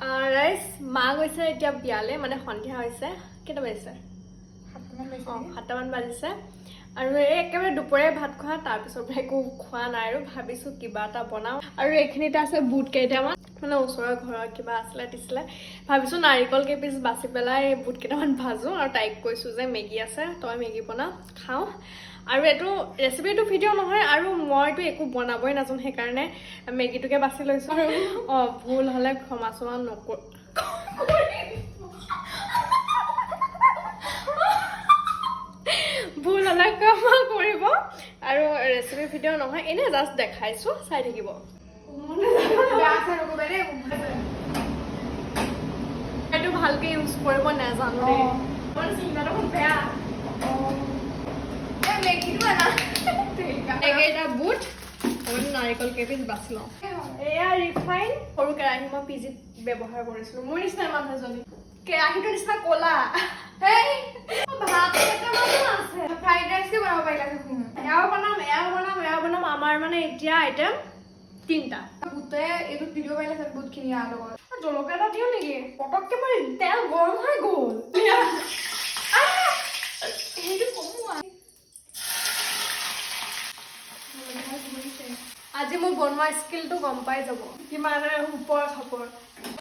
ৰাইজ মা গৈছে এতিয়া বিয়ালে মানে সন্ধিয়া হৈছে কেইটা বাজিছে 7মান বাজিছে আৰু একেবাৰে দুপৰীয়া ভাত খোৱা তাৰপিছত একো খোৱা নাই আৰু ভাবিছো কিবা এটা বনাও আৰু এইখিনিতে আছে বুট কেইটামান মানে ওচৰৰ ঘৰত কিবা আছিলে ভাবিছো নাৰিকল কেইপিচ বাছি পেলাই বুট কেইটামান ভাজো আৰু তাইক কৈছো যে মেগী আছে তই মেগী বনা খাও আৰু এইটো ৰেচিপিটো ভিডিঅ' নহয় আৰু মইতো একো বনাবই নাজানো সেইকাৰণে মেগীটোকে বাছি লৈছো ভুল হলে ক্ষমা চমা নকৰ ভুল হলে ক্ষমা কৰিব আৰু ৰেচিপি ভিডিঅ' নহয় এনে জাষ্ট দেখাইছো চাই থাকিব এইটো ভালকে ইউজ কৰিব নাজানো দেই মোৰ চিন্তাটো খুব বেয়া এটা বুট নাৰিকল কেইপিচ বাছি লওঁ এয়া ৰিফাইন সৰু কেৰাহী মই পিজিত ব্যৱহাৰ কৰিছিলো মোৰ নিচিনা মানুহজনী কেৰাহীটোৰ নিচিনা ক'লা আমাৰ মানে এতিয়া আইটেম 3টা বুটে এইটো ভিডিঅ' পাৰিলে বহুত খিনি জলকীয়া এটা দিওঁ নেকি পটককে মই তেল গৰম হৈ গ'ল আজি মোৰ বনোৱা স্কিলটো গম পাই যাব কিমান ওপৰ খাপৰ